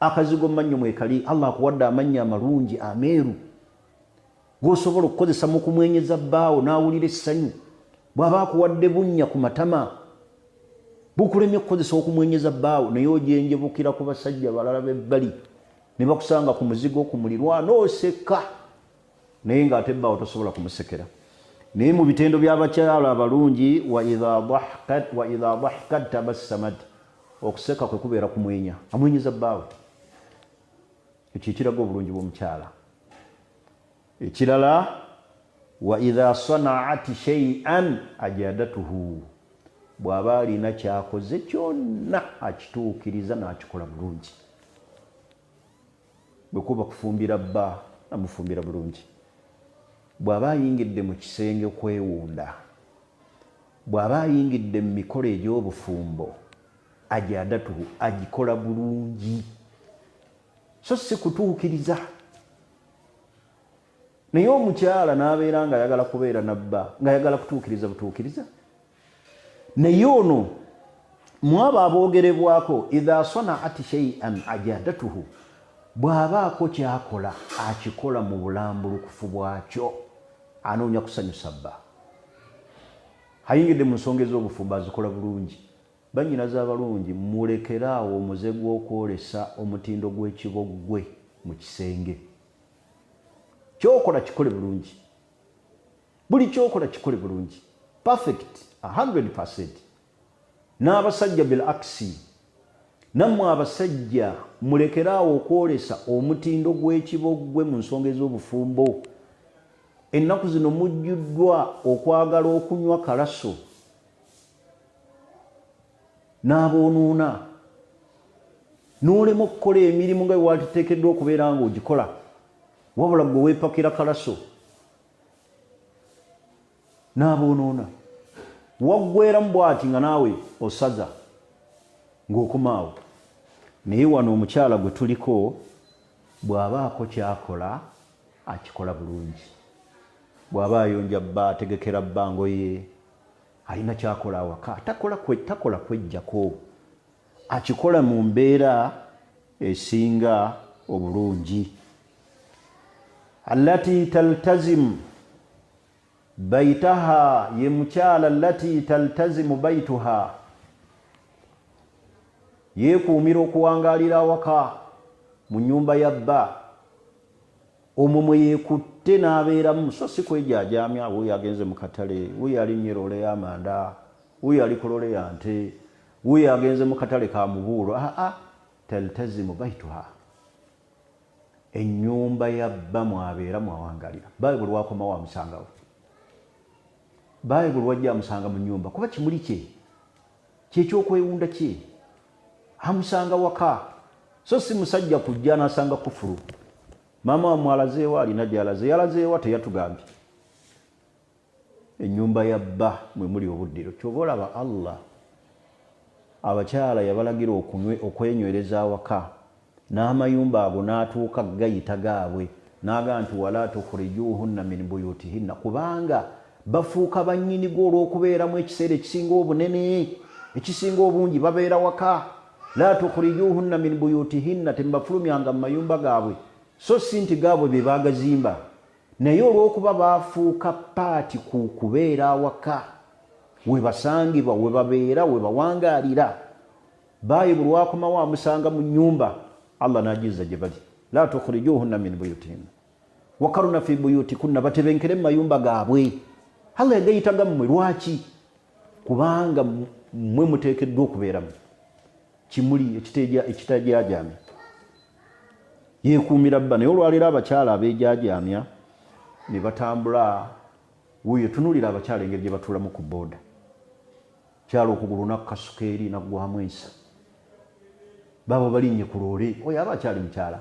Akazigo mannyo mwekali, Allah akuwadde amannya amalungi ameeru g'osobola okukozesa mu kumwenyeza bbaawo n'awulira essanyu. Bw'aba akuwadde bunnya ku matama bukulemye okukozesa okumwenyeza bbaawo, naye ojenjebukira ku basajja balala b'ebbali ne bakusanga ku muzigo ku mulirwana oseka, naye ng'ate bbaawo tosobola kumusekera. Naye mu bitendo by'abakyala abalungi wa idha dhahikat tabassamat, okuseka kwe kubeera kumwenya, amwenyeza bbaawe. Ekyo kiraga obulungi bw'omukyala. Ekirala wa idha sana'at shay'an ajadatuhu, bw'aba alina kyakoze kyonna akituukiriza n'akikola bulungi. Bwe kuba kufumbira bba amufumbira bulungi. Bw'aba ayingidde mu kisenge okwewunda, bw'aba ayingidde mu mikolo egy'obufumbo, ajadatuhu agikola bulungi, so si kutuukiriza. Naye omukyala n'abeera ng'ayagala kubeera nabba, ng'ayagala kutuukiriza butuukiriza. Naye ono mwabo aboogerebwako idha sana'at shay'an ajadatuhu, bw'abaako kyakola akikola mu bulambulukufu bwakyo, anoonya kusanyusa bba. Ayingidde mu nsonga ez'obufumbo azikola bulungi. Bannyinaze abalungi, mulekeraawo omuze gw'okwolesa omutindo gw'ekiboggwe mu kisenge. Kyokola kikole bulungi, buli kyokola kikole bulungi, perfect 100%. N'abasajja bil aksi, nammwe abasajja mulekeraawo okwolesa omutindo gw'ekiboggwe mu nsonga ez'obufumbo. Ennaku zino mujjuddwa okwagala okunywa kalaso n'aboonuuna, n'olema okukola emirimu nga bw'atiteekeddwa okubeera ng'ogikola, wabula gwe weepakira kalaso n'aboonuuna. Waggweramu bw'ati nga naawe osaza ng'okomaawo. Naye wano omukyala gwe tuliko bw'abaako kyakola akikola bulungi. Bw'aba ayonja bba, ategekera bba ngoye, alina kyakola awaka, takola kwejjako, akikola mu mbeera esinga obulungi. Allati taltazim baitaha, ye mukyala allati taltazimu baituha, yeekuumira okuwangaalira awaka mu nnyumba ya bba. Omwo mwe yeekutte n'abeeramu, so si kwejaajaamya, wuuyo agenze mu katale, wuuyo alinnye loole y'amanda, wuuyo ali ku loole ya nte, wuuyo agenze mu katale ka mubuulo. Taltazimu baituha, ennyumba ya bba mwabeera mwawangalira. Bayibuli wakomawo amusangawo, Bayibuli wajja amusanga mu nnyumba, kuba kimuli kye, kyekyokwewunda kye, amusanga waka. So si musajja kujja n'asanga kufuru. Maama wa mwalazeewa alina gy'alaze, yalazeewa teyatugambye. Ennyumba ya bba mwe muli obuddiro. Kyova olaba Allah abakyala yabalagira okwenywereza awaka, n'amayumba ago n'atuuka gayita gaabwe, n'aga nti wala tukhrijuhunna min buyutihinna, kubanga bafuuka bannyinigo olw'okubeeramu ekiseera ekisinga obunene, ekisinga obungi babeera waka. la tukhrijuhunna min buyutihinna, tembafulumyanga mu mayumba gaabwe, so si nti gaabwe be baagazimba, naye olw'okuba baafuuka paati ku kubeera awaka, we basangibwa, we babeera, we bawangaalira, bayibuli akomawo amusanga mu nnyumba, Allah n'agiza gye bali, la tukhrijuhunna min buyutihinna wakaruna fi buyutikunna, batebenkere mu mayumba gaabwe. Allah yagayitaga mmwe lwaki? Kubanga mmwe muteekeddwa okubeeramu kimuli ekitajaajamya, yeekuumira bba. Naye olwaleero abakyala abeejaajamya ne batambula, wuyo tunulira abakyala engeri gye batuulamu ku booda, kyala okugulu nakukasuka eri naggwamu ensa, baba balinnye ku loole, oyo aba akyali mukyala,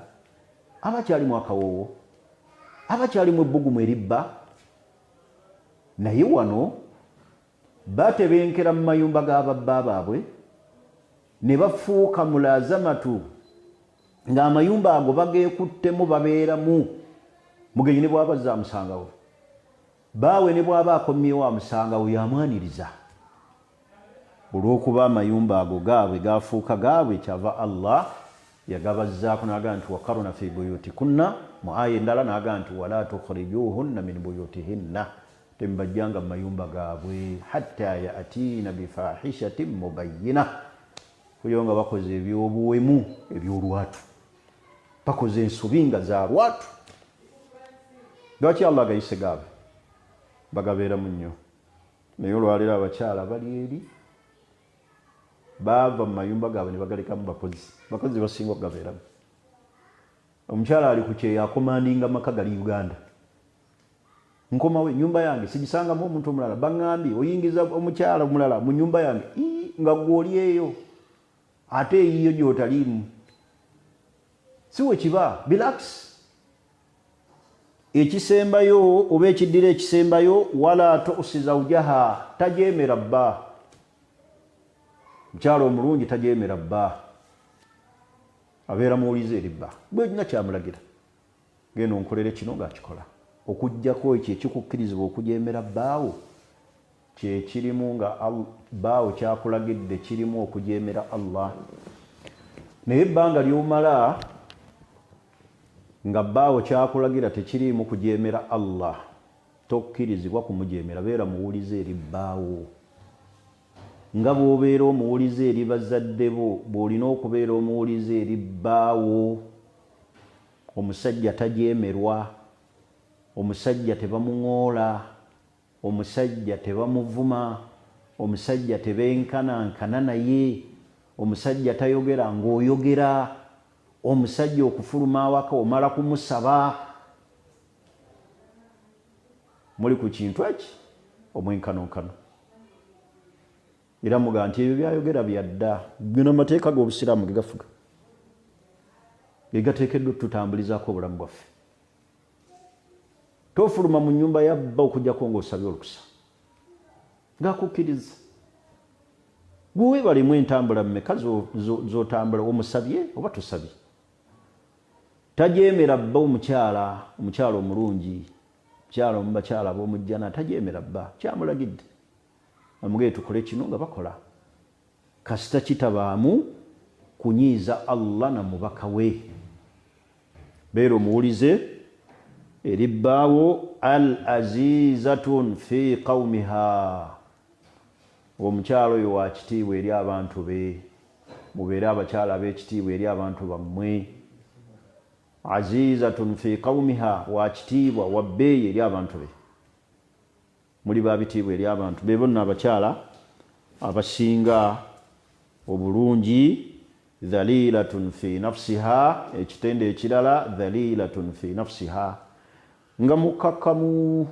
aba akyalimu akawoowo, aba akyalimu ebbugumu eribba. Naye wano batebenkera mu mayumba g'ababba baabwe ne bafuuka mulazamatu, ng'amayumba ago bageekuttemu babeeramu. Mugenyi ne bw'aba azze amusangawo, baawe ne bw'aba akomyewo amusangawo, yamwaniriza. Olw'okuba amayumba ago gaabwe gaafuuka gaabwe, kyava Allah yagabazzaako n'agaa nti wakaruna fi buyutikunna, mu aya endala n'agaa nti wala tukhrijuhunna min buyutihinna, tembajjanga mu mayumba gaabwe, hatta ya'tiina bifahishatin mubayyina, kuyo nga bakoze ebyobuwemu ebyolwatu, bakoze ensobi nga za lwatu. Lwaki Allah agayise gaabwe? Bagabeeramu nnyo. Naye olwaleero abakyala bali eri, baava mu mayumba gaabwe ne bagalekamu bakozi basinga okugabeeramu. Omukyala ali ku kyeyo akomandinga maka gali Uganda, nkomawe nyumba yange sigisangamu omuntu omulala, baŋŋambye oyingiza omukyala omulala mu nyumba yange, nga gw'oli eyo ate eyiyo gy'otaliimu, si we kiba. Relax. Ekisembayo oba ekiddira ekisembayo, wala tu'si zawjaha, tajeemera bba. Mukyala omulungi tajeemera bba, abeera muwulize eri bba, bwe gina kyamulagira, genda onkolere kino ng'akikola. Okuggyako ekyo ekikukkirizibwa okujeemera bbaawo, kye kirimu nga bbaawo kyakulagidde, kirimu okujeemera Allah. Naye ebbanga ly'omala nga bbaawo kyakulagira tekirimu kujeemera Allah, tokkirizibwa kumujeemera, beera muwulize eri bbaawo. Nga bw'obeera omuwulize eri bazadde bo, bw'olina okubeera omuwulize eri bbaawo. Omusajja tajeemerwa, omusajja tebamuŋoola, omusajja tebamuvuma, omusajja tebenkanankana naye, omusajja tayogera ng'oyogera, omusajja okufuluma awaka omala kumusaba. Muli ku kintu eki omwenkanonkano. Era muga nti ebyo byayogera byadda, bino amateeka g'obusiraamu ge gafuga, ge gateekeddwa tutambulizaako obulamu bwaffe. Tofuluma mu nnyumba yabba okujjako ng'osabye olukusa, ng'akukkiriza. Gwe weebalemu entambula mmeka z'otambula, omusabye oba tosabye. Tajeemera bba omukyala omulungi, mukyala mu bakyala ab'omujjana, tajeemera bba, kyamulagidde. Amugee tukole kino nga bakola, kasita kitabaamu kunyiiza Allah na mubaka we. Beera omuwulize eri bbaawo, al azizatun fi qawmiha, omukyala oyo wa kitiibwa eri abantu be, mubeere abakyala ab'ekitiibwa eri abantu bammwe. Azizatun fi qawmiha, wa kitiibwa wa bbeeyi eri abantu be, muli babitiibwa eri abantu be. Bonna abakyala abasinga obulungi, dhalilatun fi nafsiha, ekitende ekirala dhalilatun fi nafsiha, nga mukakkamu,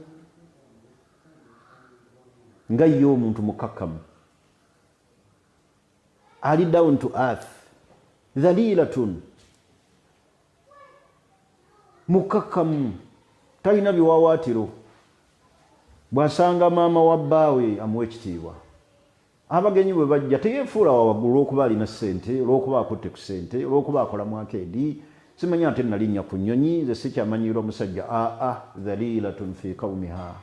nga ye omuntu mukakkamu, ali down to earth. Dhalilatun, mukakkamu, talina biwawaatiro. Bw'asanga maama wa bbaawe amuwa ekitiibwa. Abagenyi bwe bajja teyeefuula wawaggulu olw'okuba alina ssente, olw'okuba akutte ku ssente, olw'okuba akola mu akeedi. Simanyi ate nalinnya ku nnyonyi, nze sikyamanyirwa omusajja. Dhalilatun fi qawmiha,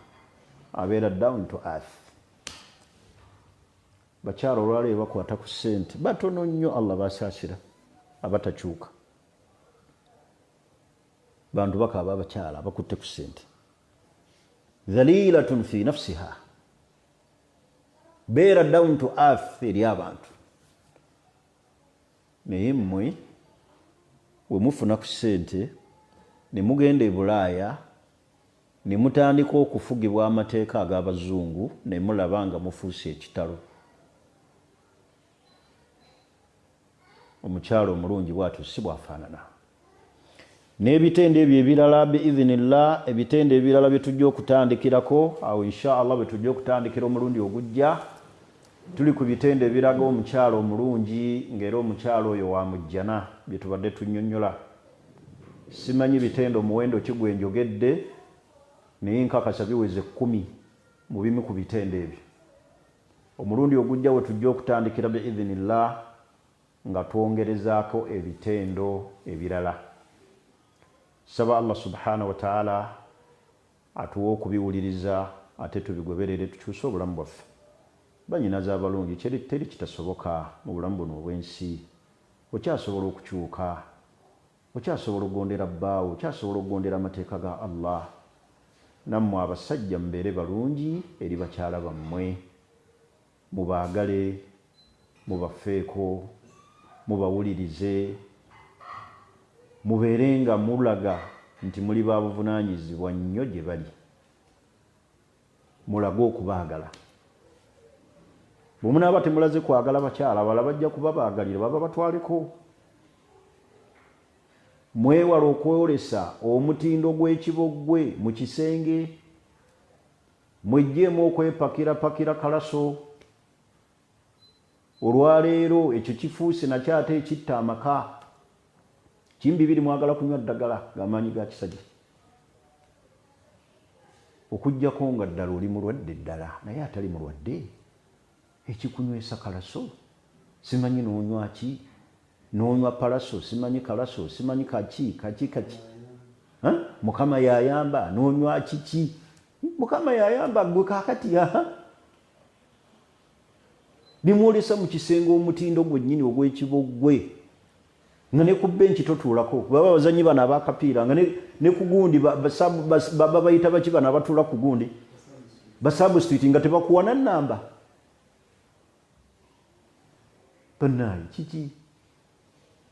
abeera down to earth. bakyala olwaleero bakwata ku ssente batono nnyo Allah basaasira abatakyuka bantu bakaaba abakyala bakutte ku ssente dhalilatun fi nafsiha beera down to earth eri abantu naye mmwe we mufuna ku ssente ne mugenda e Bulaaya ne mutandika okufugibwa amateeka ag'abazungu ne mulaba nga mufuuse ekitalo omukyalo omulungi bw'atyo si bwafaanana n'ebitende ebyo ebirala biidhinillah ebitende ebirala bye tujja okutandikirako awo inshallah bwe tujja okutandikira omulundi ogujja tuli ku bitende ebiraga omukyalo omulungi ng'era omukyalo oyo wa mujjana bye tubadde tunnyonnyola simanyi bitende omuwendo ki gwe njogedde naye nkakasa biweze 10 mu bimu ku bitende ebyo omulundi ogujja we tujja okutandikira biidhinillah nga twongerezaako ebitendo ebirala saba Allah subhanahu wa ta'ala atuwa okubiwuliriza ate tubigoberere tukyuse obulamu bwaffe banyinaza abalungi teri kitasoboka mu bulamu buno obw'ensi okyasobola okukyuka okyasobola okugondera bbaawo okyasobola okugondera amateeka ga Allah nammwe abasajja mubeere balungi eri bakyala bammwe mubaagale mubafeeko mubawulirize mubeere nga mulaga nti muli babuvunaanyizibwa nnyo gye bali mulage okubaagala bwe munaaba temulaze kwagala bakyala bala bajja kuba baagalira baba batwaleko mwewala okwolesa omutindo gw'ekibogwe mu kisenge mwejjeemu okwepakirapakira kalaso olwaleero ekyo kifuuse nakyo ate ekitta amaka kimbi biri mwagala kunywa ddagala g'amaanyi ga kisajja okuggyako nga ddala oli mulwadde ddala naye atali mulwadde ekikunywesa kalaso simanyi noonywa ki noonywa palaso simanyi kalaso simanyi kaki mukama yayamba noonywa kiki mukama yayamba gwe kakati nimwolesa mu kisenge omutindo gwennyini ogw'ekibogwe nga ne ku benchi totuulako baba bazanyi bano abakapiira nga ne ku gundi baba bayita baki bano abatuula ku gundi basubstitute nga tebakuwana nnamba bannaayi kiki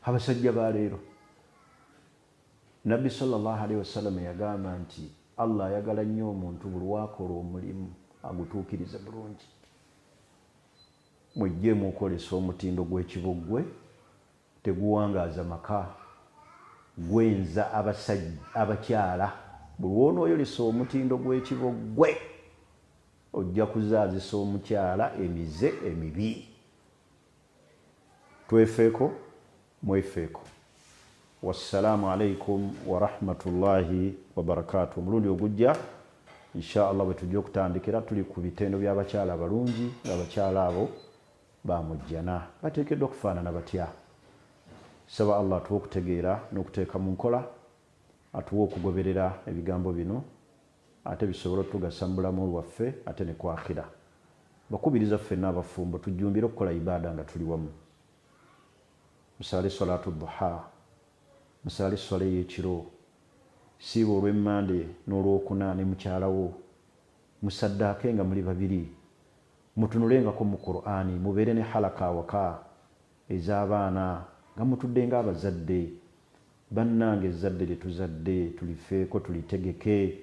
abasajja baleero nabbi sallallahu alaihi wasallam yagamba nti Allah ayagala nnyo omuntu buli wakola omulimu agutuukirize bulungi mwejjeemu okolesa omutindo gw'ekibogwe teguwangaaza maka gwenza abasajja abakyala buli wonooyolesa omutindo gw'ekibogwe ojja kuzaazisa omukyala emize emibi twefeeko mwefeeko wassalamu alaikum warahmatullahi wabarakatuh omulundi ogujja inshallah bwe tujja okutandikira tuli ku bitendo by'abakyala abalungi abakyala abo bamujjana bateekeddwa okufaanana batya saba Allah atuwa okutegeera n'okuteeka mu nkola atuwa okugoberera ebigambo bino ate bisobola otugasa mu bulamu bwaffe ate ne kwakira bakubiriza ffenna abafumbo tujjumbire okukola ibaada nga tuli wamu musale salatu duha musale swala y'ekiro siiba olw'emmande n'olwokuna ne mukyalawo musaddaake nga muli babiri mutunulengako mu Qur'ani mubeere ne halaka awaka ez'abaana nga mutudde ng'abazadde bannange ezzadde lye tuzadde tulifeeko tulitegeke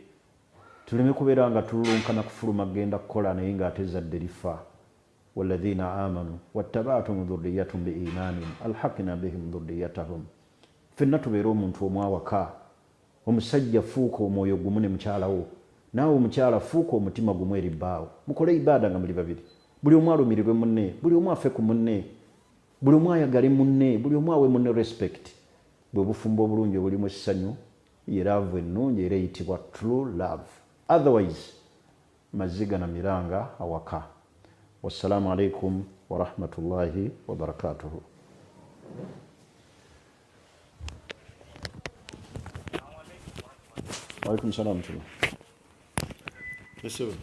tuleme kubeera nga tululunkana kufuluma genda kukola naye ng'ate ezzadde lifa walladhina amanu wattaba'tum dhurriyyatahum biimanin alhaqna bihim dhurriyyatahum ffenna tubeere omuntu omu awaka omusajja fuuka omwoyo gumu ne mukyalawo naawe omukyala fuuka omutima gumu eri bbaawo mukole ibaada nga muli babiri buli omu alumirirwe munne buli omu afe ku munne buli omu ayagale munne buli omu awe munne respect bwe bufumbo obulungi obulimu essanyu ye laavu ennungi era eyitibwa true love otherwise maziga na miranga awaka wassalamu alaikum warahmatullahi wabarakatuhu Walaikum salam. Yes, sir.